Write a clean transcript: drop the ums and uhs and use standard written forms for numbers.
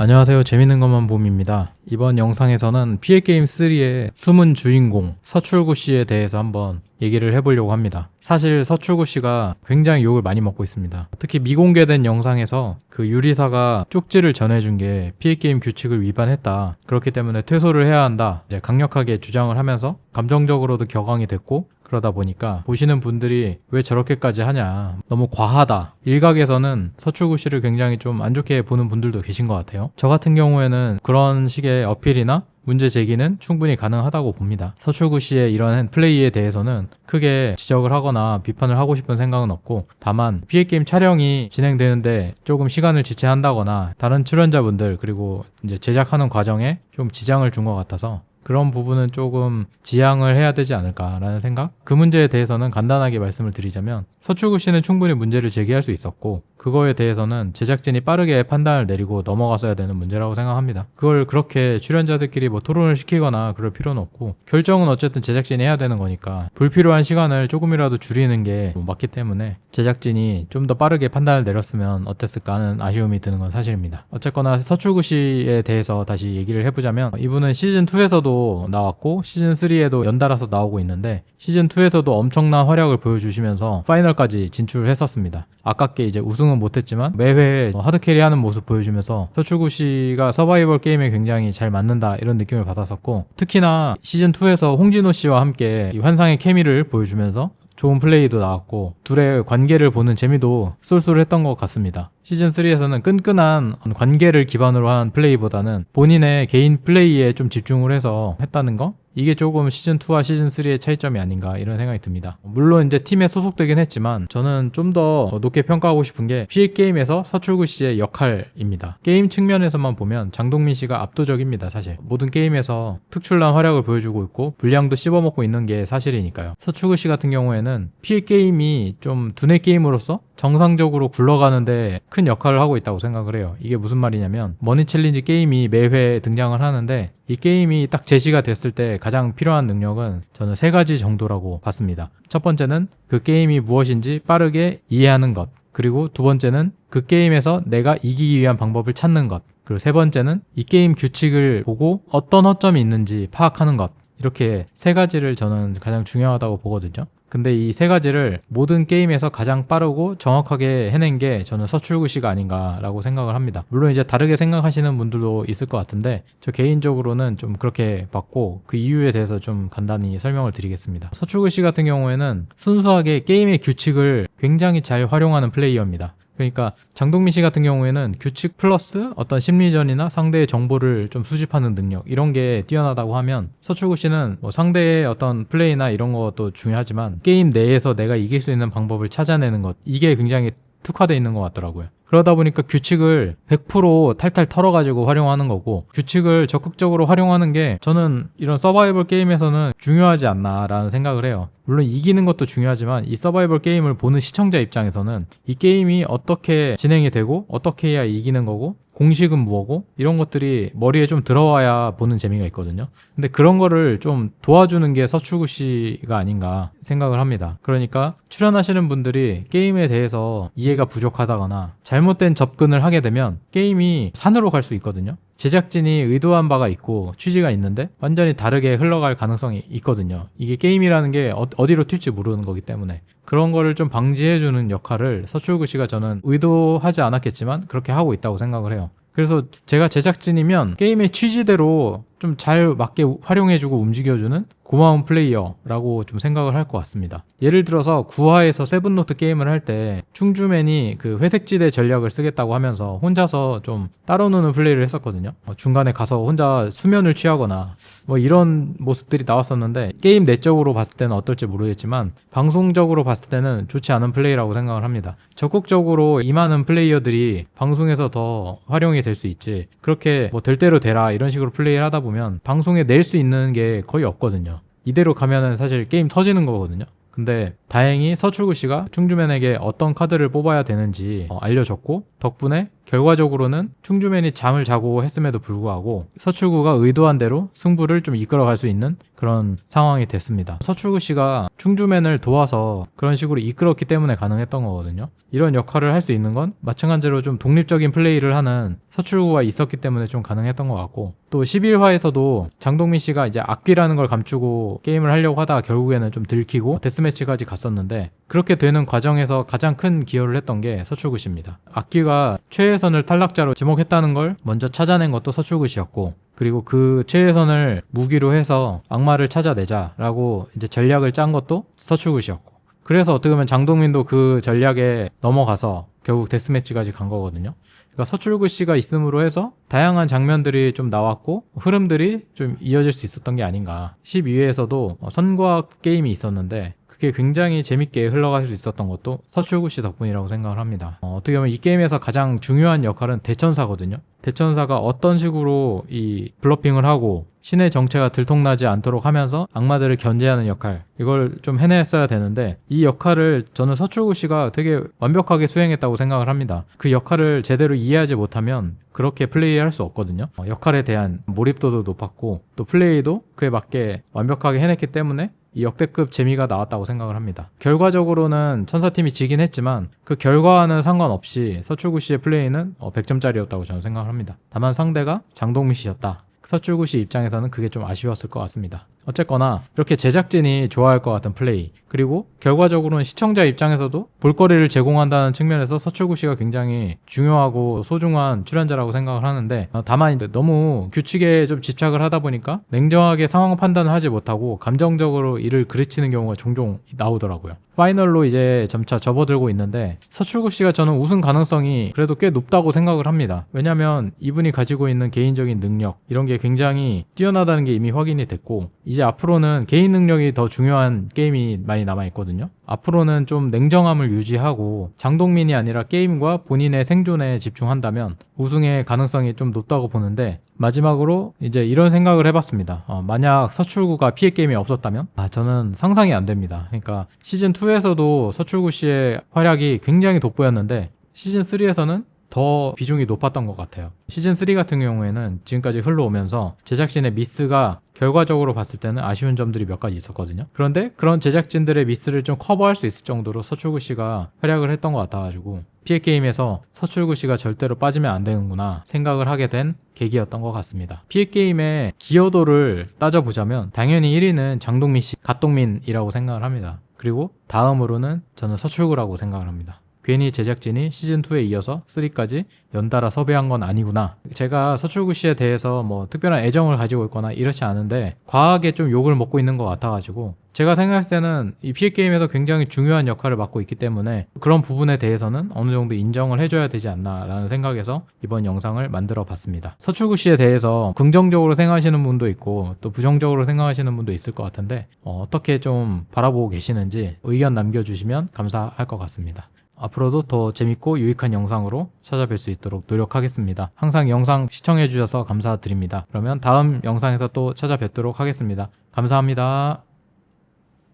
안녕하세요. 재밌는 것만 봄입니다. 이번 영상에서는 PA게임3의 숨은 주인공 서출구 씨에 대해서 한번 얘기를 해보려고 합니다. 사실 서출구 씨가 굉장히 욕을 많이 먹고 있습니다. 특히 미공개된 영상에서 그 유리사가 쪽지를 전해준 게 PA게임 규칙을 위반했다. 그렇기 때문에 퇴소를 해야 한다. 이제 강력하게 주장을 하면서 감정적으로도 격앙이 됐고, 그러다 보니까 보시는 분들이 왜 저렇게까지 하냐, 너무 과하다, 일각에서는 서출구 씨를 굉장히 좀 안 좋게 보는 분들도 계신 것 같아요. 저 같은 경우에는 그런 식의 어필이나 문제 제기는 충분히 가능하다고 봅니다. 서출구 씨의 이런 플레이에 대해서는 크게 지적을 하거나 비판을 하고 싶은 생각은 없고, 다만 PA게임 촬영이 진행되는데 조금 시간을 지체한다거나 다른 출연자분들 그리고 이제 제작하는 과정에 좀 지장을 준 것 같아서 그런 부분은 조금 지양을 해야 되지 않을까라는 생각? 그 문제에 대해서는 간단하게 말씀을 드리자면, 서출구 씨는 충분히 문제를 제기할 수 있었고, 그거에 대해서는 제작진이 빠르게 판단을 내리고 넘어갔어야 되는 문제라고 생각합니다. 그걸 그렇게 출연자들끼리 뭐 토론을 시키거나 그럴 필요는 없고, 결정은 어쨌든 제작진이 해야 되는 거니까 불필요한 시간을 조금이라도 줄이는 게 맞기 때문에 제작진이 좀 더 빠르게 판단을 내렸으면 어땠을까 하는 아쉬움이 드는 건 사실입니다. 어쨌거나 서출구 씨에 대해서 다시 얘기를 해보자면, 이분은 시즌2에서도 나왔고 시즌3에도 연달아서 나오고 있는데, 시즌2에서도 엄청난 활약을 보여주시면서 파이널까지 진출했었습니다. 아깝게 이제 우승은 못했지만 매회 하드캐리하는 모습 보여주면서 서출구 씨가 서바이벌 게임에 굉장히 잘 맞는다, 이런 느낌을 받았었고, 특히나 시즌2에서 홍진호 씨와 함께 이 환상의 케미를 보여주면서 좋은 플레이도 나왔고, 둘의 관계를 보는 재미도 쏠쏠했던 것 같습니다. 시즌3에서는 끈끈한 관계를 기반으로 한 플레이보다는 본인의 개인 플레이에 좀 집중을 해서 했다는 거? 이게 조금 시즌2와 시즌3의 차이점이 아닌가, 이런 생각이 듭니다. 물론 이제 팀에 소속되긴 했지만 저는 좀 더 높게 평가하고 싶은 게 PA게임에서 서출구 씨의 역할입니다. 게임 측면에서만 보면 장동민 씨가 압도적입니다. 사실 모든 게임에서 특출난 활약을 보여주고 있고 분량도 씹어먹고 있는 게 사실이니까요. 서출구 씨 같은 경우에는 PA게임이 좀 두뇌 게임으로서 정상적으로 굴러가는데 큰 역할을 하고 있다고 생각을 해요. 이게 무슨 말이냐면, 머니 챌린지 게임이 매회 등장을 하는데, 이 게임이 딱 제시가 됐을 때 가장 필요한 능력은 저는 3가지 정도라고 봤습니다. 첫 번째는 그 게임이 무엇인지 빠르게 이해하는 것, 그리고 두 번째는 그 게임에서 내가 이기기 위한 방법을 찾는 것, 그리고 세 번째는 이 게임 규칙을 보고 어떤 허점이 있는지 파악하는 것. 이렇게 3가지를 저는 가장 중요하다고 보거든요. 근데 이 3가지를 모든 게임에서 가장 빠르고 정확하게 해낸 게 저는 서출구 씨가 아닌가라고 생각을 합니다. 물론 이제 다르게 생각하시는 분들도 있을 것 같은데, 저 개인적으로는 좀 그렇게 봤고, 그 이유에 대해서 좀 간단히 설명을 드리겠습니다. 서출구 씨 같은 경우에는 순수하게 게임의 규칙을 굉장히 잘 활용하는 플레이어입니다. 그러니까 장동민 씨 같은 경우에는 규칙 플러스 어떤 심리전이나 상대의 정보를 좀 수집하는 능력, 이런 게 뛰어나다고 하면, 서출구 씨는 뭐 상대의 어떤 플레이나 이런 것도 중요하지만 게임 내에서 내가 이길 수 있는 방법을 찾아내는 것, 이게 굉장히 특화되어 있는 것 같더라고요. 그러다 보니까 규칙을 100% 탈탈 털어가지고 활용하는 거고, 규칙을 적극적으로 활용하는 게 저는 이런 서바이벌 게임에서는 중요하지 않나라는 생각을 해요. 물론 이기는 것도 중요하지만 이 서바이벌 게임을 보는 시청자 입장에서는 이 게임이 어떻게 진행이 되고 어떻게 해야 이기는 거고 공식은 뭐고, 이런 것들이 머리에 좀 들어와야 보는 재미가 있거든요. 근데 그런 거를 좀 도와주는 게 서출구 씨가 아닌가 생각을 합니다. 그러니까 출연하시는 분들이 게임에 대해서 이해가 부족하다거나 잘못된 접근을 하게 되면 게임이 산으로 갈 수 있거든요. 제작진이 의도한 바가 있고 취지가 있는데 완전히 다르게 흘러갈 가능성이 있거든요. 이게 게임이라는 게 어디로 튈지 모르는 거기 때문에 그런 거를 좀 방지해주는 역할을 서출구 씨가 저는 의도하지 않았겠지만 그렇게 하고 있다고 생각을 해요. 그래서 제가 제작진이면 게임의 취지대로 좀 잘 맞게 활용해주고 움직여주는 고마운 플레이어라고 좀 생각을 할 것 같습니다. 예를 들어서 9화에서 세븐노트 게임을 할 때 충주맨이 그 회색지대 전략을 쓰겠다고 하면서 혼자서 좀 따로 노는 플레이를 했었거든요. 중간에 가서 혼자 수면을 취하거나 뭐 이런 모습들이 나왔었는데, 게임 내적으로 봤을 때는 어떨지 모르겠지만 방송적으로 봤을 때는 좋지 않은 플레이라고 생각을 합니다. 적극적으로 임하는 플레이어들이 방송에서 더 활용이 될 수 있지, 그렇게 뭐 될 대로 되라 이런 식으로 플레이를 하다 보면 방송에 낼 수 있는 게 거의 없거든요. 이대로 가면은 사실 게임 터지는 거거든요. 근데 다행히 서출구 씨가 충주맨에게 어떤 카드를 뽑아야 되는지 알려줬고, 덕분에 결과적으로는 충주맨이 잠을 자고 했음에도 불구하고 서출구가 의도한 대로 승부를 좀 이끌어갈 수 있는 그런 상황이 됐습니다. 서출구 씨가 충주맨을 도와서 그런 식으로 이끌었기 때문에 가능했던 거거든요. 이런 역할을 할 수 있는 건 마찬가지로 좀 독립적인 플레이를 하는 서출구가 있었기 때문에 좀 가능했던 것 같고, 또 11화에서도 장동민 씨가 이제 악귀라는 걸 감추고 게임을 하려고 하다가 결국에는 좀 들키고 데스매치까지 갔었는데, 그렇게 되는 과정에서 가장 큰 기여를 했던 게 서출구 씨입니다. 악귀가 최혜선을 탈락자로 지목했다는 걸 먼저 찾아낸 것도 서출구 씨였고, 그리고 그 최혜선을 무기로 해서 악마를 찾아내자라고 이제 전략을 짠 것도 서출구 씨였고, 그래서 어떻게 보면 장동민도 그 전략에 넘어가서 결국 데스매치까지 간 거거든요. 그러니까 서출구 씨가 있음으로 해서 다양한 장면들이 좀 나왔고 흐름들이 좀 이어질 수 있었던 게 아닌가. 12회에서도 선과 게임이 있었는데 그게 굉장히 재밌게 흘러갈 수 있었던 것도 서출구 씨 덕분이라고 생각을 합니다. 어떻게 보면 이 게임에서 가장 중요한 역할은 대천사거든요. 대천사가 어떤 식으로 이 블러핑을 하고 신의 정체가 들통나지 않도록 하면서 악마들을 견제하는 역할, 이걸 좀 해냈어야 되는데 이 역할을 저는 서출구 씨가 되게 완벽하게 수행했다고 생각을 합니다. 그 역할을 제대로 이해하지 못하면 그렇게 플레이할 수 없거든요. 역할에 대한 몰입도도 높았고 또 플레이도 그에 맞게 완벽하게 해냈기 때문에 이 역대급 재미가 나왔다고 생각을 합니다. 결과적으로는 천사팀이 지긴 했지만 그 결과와는 상관없이 서출구 씨의 플레이는 100점짜리였다고 저는 생각을 합니다. 다만 상대가 장동민 씨였다. 서출구 씨 입장에서는 그게 좀 아쉬웠을 것 같습니다. 어쨌거나 이렇게 제작진이 좋아할 것 같은 플레이, 그리고 결과적으로는 시청자 입장에서도 볼거리를 제공한다는 측면에서 서출구 씨가 굉장히 중요하고 소중한 출연자라고 생각을 하는데, 다만 이제 너무 규칙에 좀 집착을 하다 보니까 냉정하게 상황 판단을 하지 못하고 감정적으로 이를 그르치는 경우가 종종 나오더라고요. 파이널로 이제 점차 접어들고 있는데 서출구 씨가 저는 우승 가능성이 그래도 꽤 높다고 생각을 합니다. 왜냐면 이분이 가지고 있는 개인적인 능력, 이런 게 굉장히 뛰어나다는 게 이미 확인이 됐고, 이제 앞으로는 개인 능력이 더 중요한 게임이 많이 남아있거든요. 앞으로는 좀 냉정함을 유지하고 장동민이 아니라 게임과 본인의 생존에 집중한다면 우승의 가능성이 좀 높다고 보는데, 마지막으로 이제 이런 생각을 해봤습니다. 만약 서출구가 피해 게임이 없었다면? 저는 상상이 안 됩니다. 그러니까 시즌2에서도 서출구 씨의 활약이 굉장히 돋보였는데 시즌3에서는 더 비중이 높았던 것 같아요. 시즌3 같은 경우에는 지금까지 흘러오면서 제작진의 미스가 결과적으로 봤을 때는 아쉬운 점들이 몇 가지 있었거든요. 그런데 그런 제작진들의 미스를 좀 커버할 수 있을 정도로 서출구 씨가 활약을 했던 것 같아가지고 피해 게임에서 서출구 씨가 절대로 빠지면 안 되는구나 생각을 하게 된 계기였던 것 같습니다. 피해 게임의 기여도를 따져보자면 당연히 1위는 장동민 씨, 갓동민이라고 생각을 합니다. 그리고 다음으로는 저는 서출구라고 생각을 합니다. 괜히 제작진이 시즌2에 이어서 3까지 연달아 섭외한 건 아니구나. 제가 서출구 씨에 대해서 뭐 특별한 애정을 가지고 있거나 이렇지 않은데 과하게 좀 욕을 먹고 있는 것 같아가지고, 제가 생각했을 때는 이 피해 게임에서 굉장히 중요한 역할을 맡고 있기 때문에 그런 부분에 대해서는 어느 정도 인정을 해줘야 되지 않나 라는 생각에서 이번 영상을 만들어 봤습니다. 서출구 씨에 대해서 긍정적으로 생각하시는 분도 있고 또 부정적으로 생각하시는 분도 있을 것 같은데 어떻게 좀 바라보고 계시는지 의견 남겨주시면 감사할 것 같습니다. 앞으로도 더 재밌고 유익한 영상으로 찾아뵐 수 있도록 노력하겠습니다. 항상 영상 시청해주셔서 감사드립니다. 그러면 다음 영상에서 또 찾아뵙도록 하겠습니다. 감사합니다.